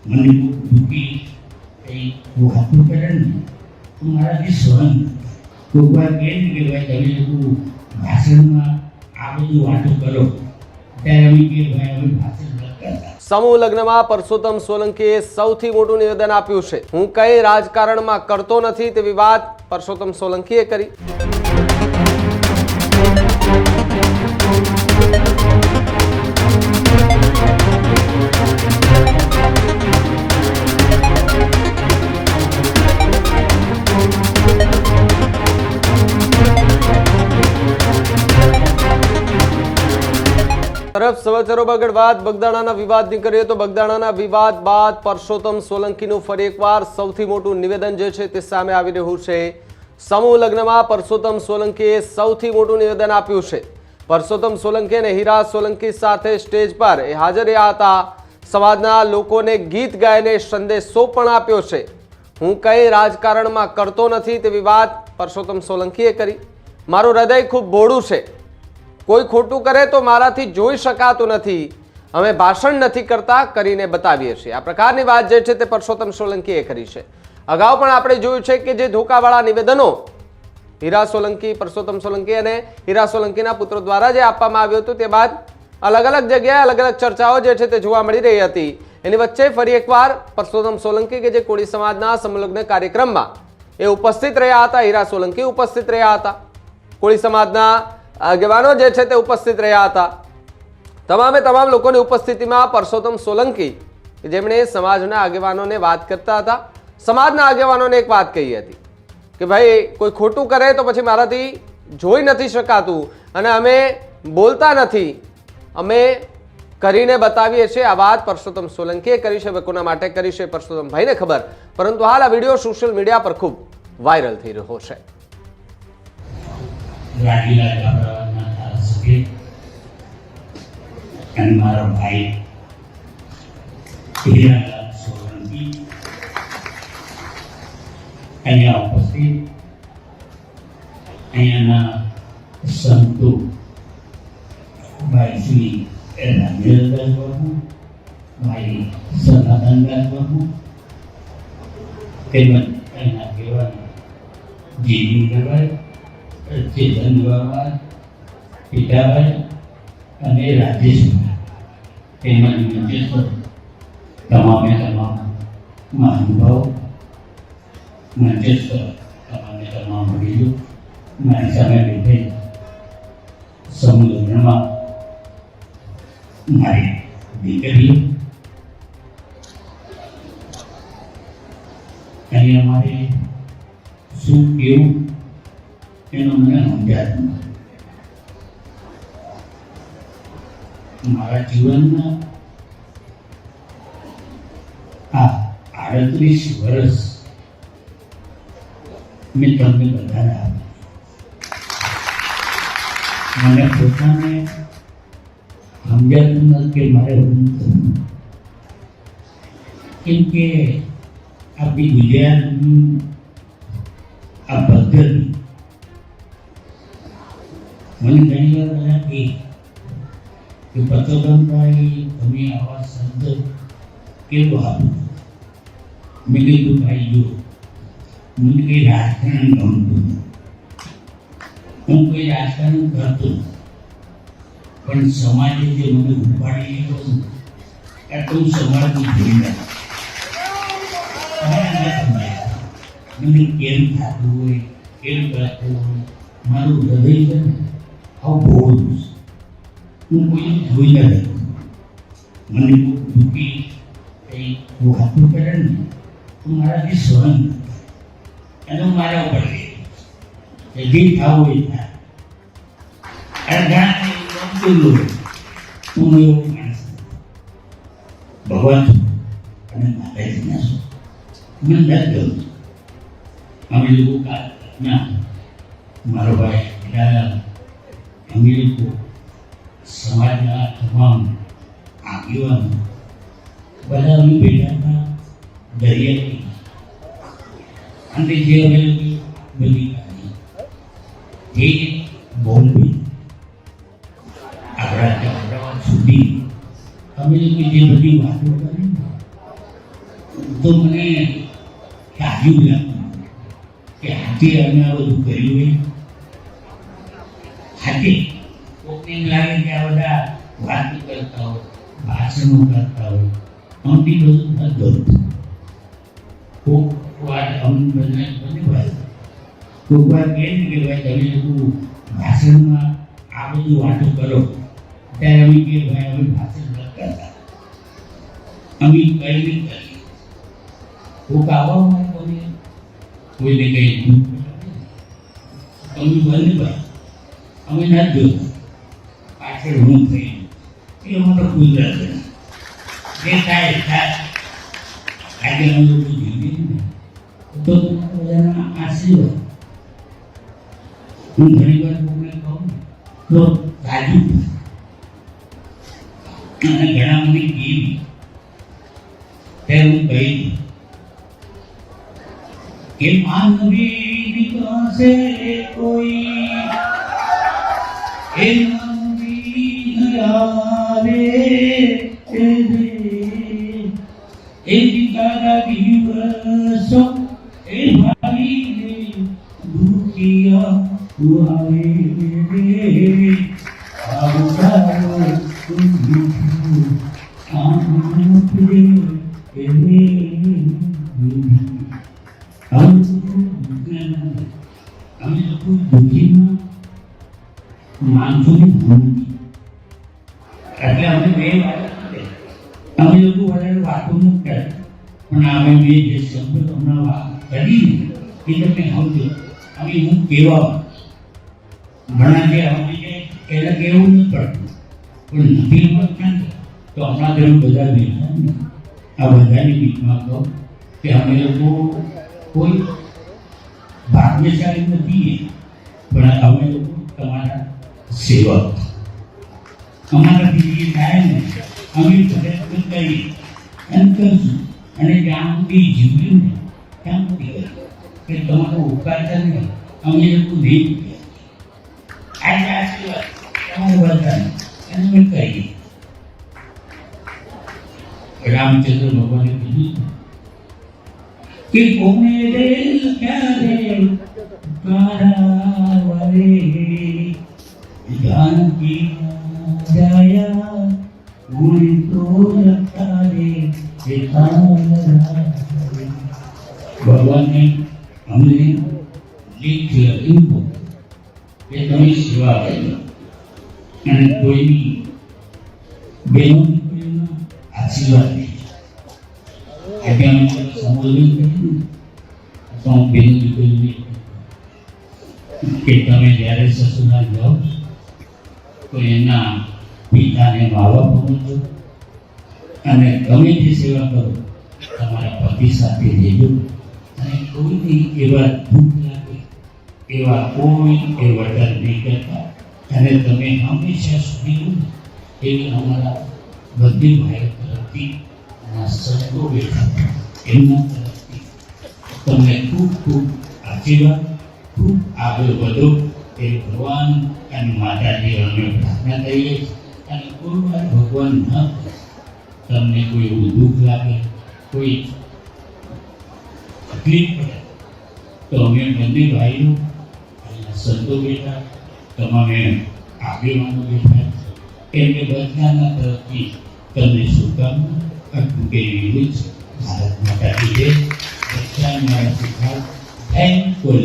મને દુઃખી કંઈ વાતો કરે ને તો મારાથી સહન કોઈ વાર કહે ને કે ભાઈ તમે લોકો ભાષણમાં આ બધી વાતો કરો ત્યારે અમે કે ભાઈ અમે ભાષણ નથી કરતા. સમૂહ લગ્નમાં પરસોત્તમ સોલંકીએ સૌથી મોટું નિવેદન આપ્યું છે. હું કઈ રાજકારણમાં કરતો નથી તેવી વાત પરસોત્તમ સોલંકીએ કરી. તરફ સમાચારો આગળ વાત બગદાણાના વિવાદની કરીએ તો બગદાણાના વિવાદ બાદ પરસોત્તમ સોલંકીનું ફરી એકવાર સૌથી મોટું નિવેદન જે છે તે સામે આવી રહ્યું છે. સમૂહ લગ્નમાં પરસોત્તમ સોલંકીએ સૌથી મોટું નિવેદન આપ્યું છે. પરસોત્તમ સોલંકી અને હીરા સોલંકી સાથે સ્ટેજ પર હાજર રહ્યા હતા. સમાજના લોકોને ગીત ગાઈને સંદેશો પણ આપ્યો છે. હું કઈ રાજકારણમાં કરતો નથી તેવી વાત પરસોત્તમ સોલંકીએ કરી. મારું હૃદય ખૂબ બોળું છે. કોઈ ખોટું કરે તો મારાથી જોઈ શકાતું નથી. અમે ભાષણ નથી કરતા, કરીને બતાવીએ છીએ. આ પ્રકારની વાત જે છે તે પરસોત્તમ સોલંકીએ કરી છે. અગાઉ પણ આપણે જોયું છે કે જે ધોકાવાળા નિવેદનો હીરા સોલંકી, પરસોત્તમ સોલંકી અને હીરા સોલંકીના પુત્રો દ્વારા જે આપવામાં આવ્યું હતું તે બાદ અલગ અલગ જગ્યાએ અલગ અલગ ચર્ચાઓ જે છે તે જોવા મળી રહી હતી. એની વચ્ચે ફરી એકવાર પરસોત્તમ સોલંકી કે જે કોળી સમાજના સમલગ્ન કાર્યક્રમમાં એ ઉપસ્થિત રહ્યા હતા, હીરા સોલંકી ઉપસ્થિત રહ્યા હતા, કોળી સમાજના આગેવાનો જે છે તે ઉપસ્થિત રહ્યા હતા. તમામે તમામ લોકોની ઉપસ્થિતિમાં પરસોત્તમ સોલંકી જેમણે સમાજના આગેવાનોને વાત કરતા હતા, સમાજના આગેવાનોને એક વાત કહી હતી કે ભાઈ કોઈ ખોટું કરે તો પછી મારાથી જોઈ નથી શકાતું અને અમે બોલતા નથી, અમે કરીને બતાવીએ છીએ. આ વાત પરસોત્તમ સોલંકીએ કરી છે. કોના માટે કરી છે પરસોત્તમ ભાઈને ખબર, પરંતુ હાલ આ વિડીયો સોશિયલ મીડિયા પર ખૂબ વાયરલ થઈ રહ્યો છે. રાજુલા જાફરાબાદના ધારાસભ્ય અને મારા ભાઈ હીરાલાલ સોલંકી અહીંયા ઉપસ્થિત, અહીંયાના સંતો ભાઈ શ્રી રાજેન્દ્રદાસ બાબુ, ભાઈ સનાતનદાસ બાબુ તેમજ અહીંના કહેવાના જીજીભાઈ, ચેતન બાબા, પિતાભાઈ અને રાજેશભાઈ તેમજ મંચસ્થ તમામે તમામ મહાનુભાવો, મંચસ્થ તમામે તમામ વડીલો, મારી સામે બેઠેલ સમૂહ લગ્નમાં મારી દીકરીઓ, અહીં અમારે શું કેવું એનો મને સમજાતું નથી. મારા જીવનના આ 38 વર્ષ મેં તમને બધાને આપ્યા. મને પોતાને સમજાતું નથી કે મારે શું કરવું, કેમ કે આપણી ગુજરાતની આ પદ્ધતિ મને ઘણી વાર બધા કહે કે પરસોત્તમભાઈ તમે આવા શબ્દ કેવો આપો. મેં કીધું ભાઈ જો મને કંઈ રાજકારણ ગમતું, હું કોઈ રાજકારણ કરતો, પણ સમાજે જે મને ઉપાડી લીધો એ તો હું સમાજની ભૂમિકા મને કેમ થતું હોય, કેમ કરતું હોય, મારું હૃદય છે ને આવું બોલું છું. હું કોઈ જોઈ નથી. મને દુઃખી કંઈ વાતો કરે ને તો મારાથી સહન એને મારા ઉપર જે થવું હોય થાય. હું એવો માણસ ભગવાન છું અને માતાજીના છું. મને નથી ગમતું. અમે લોકો ના મારો ભાઈ હીરાલાલ, અમે લોકો સમાજના તમામ આગેવાનો બધા અમે બેઠા હતા દરિયાથી, અને જે અમે લોકો બધી એ બોમ્બે આપણા અમદાવાદ સુધી અમે લોકો જે બધી વાતો કરી તો મને તાજુબ લાગતું કે હાથે અમે આ બધું કર્યું હોય. હાથે કોકને એમ લાગે કે આ બધા વાતો કરતા હોય, ભાષણો કરતા હોય, અમથી બધું થતું હતું. કોક વાર અમને બંને ભાઈ કોક વાર કહે ને કે ભાઈ તમે લોકો ભાષણમાં આ બધું વાતો કરો, ત્યારે અમે કે ભાઈ અમે ભાષણ ન કરતા, અમે કઈ નહીં કરીએ. કોક આવવામાં કોઈને કઈ તમે બંને ભાઈ અમે ના જોતા પાછળ હું થઈ એ અમારો કુદરત જે થાય થાય. આજે અમે લોકો જીવીએ ને તો તમારા બધાના આશીર્વાદ. હું ઘણી વાર કોઈને કહું તો તાજુબ અને ઘણા મને કેવી ત્યારે હું કહી દઉં કે માનવી પાસે કોઈ એ માનવી આવે એ તારા દિવસો એ ભાઈ દુખિયા આવે અમે લોકો દુઃખીમાં માનસોની ભૂમિ એટલે અમે બે અમે લોકો વધારે વાતો ન કરે પણ અમે બે જે શબ્દ હમણાં વાત કરી એ તમે સમજો. અમે હું કહેવા ઘણા જે અમે જે એને કહેવું નથી પડતું પણ નથી સમજતા તો હમણાં તમે બધા બેઠા ને આ બધાની બીચમાં કહો કે અમે લોકો કોઈ ભાગ્યશાળી નથી પણ અમે લોકો તમારા સેવક. અમારાથી જે થાય ને અમે પ્રયત્ન કરીએ એમ કરશું અને જ્યાં સુધી જીવ્યું ને ત્યાં સુધી કે તમારો ઉપકાર કરીને અમે લોકો નહીં આજે આશીર્વાદ તમારા બધાને એને અમે કહીએ. રામચંદ્ર ભગવાને કીધું કે કોને દિલ ક્યારે કારાવરે જાનકી જાયા ઉડી તો લતારે ભગવાનને અમને લીખ લખ્યું કે તમે સેવા કરી અને કોઈની બહેનો દીકરીઓના આશીર્વાદ નહીં. આજે અમે સંબોધન કર્યું તો હું બહેનો દીકરીઓને કે તમે જ્યારે સસુરાલ જાઓ તો એના પિતાને મા બાપ સમજો અને ગમે તે સેવા કરો તમારા પતિ સાથે રહેજો અને કોઈને એવા દુઃખ લાગે એવા કોઈ એ વર્તન નહીં કરતા અને તમે હંમેશા સુધી એવી અમારા બધી ભાઈઓ તરફથી અને સંતો બેઠા એમના તરફથી તમને ખૂબ ખૂબ આશીર્વાદ, ખૂબ આગળ વધો એ ભગવાન અને માતાજી અમે પ્રાર્થના કરીએ છીએ. અને કોઈ વાર ભગવાન ન તમને કોઈ એવું દુઃખ લાગે, કોઈ તકલીફ પડે તો અમે બંને ભાઈઓ અને સંતો બેઠા તમામે આગેવાનો બેઠા એમને બધાના તરફથી તમને શુભકામના અર્પણ કરી રહ્યું છે. ભારત માતા કી જય. બધાને મારા શુભકામના. Thank you.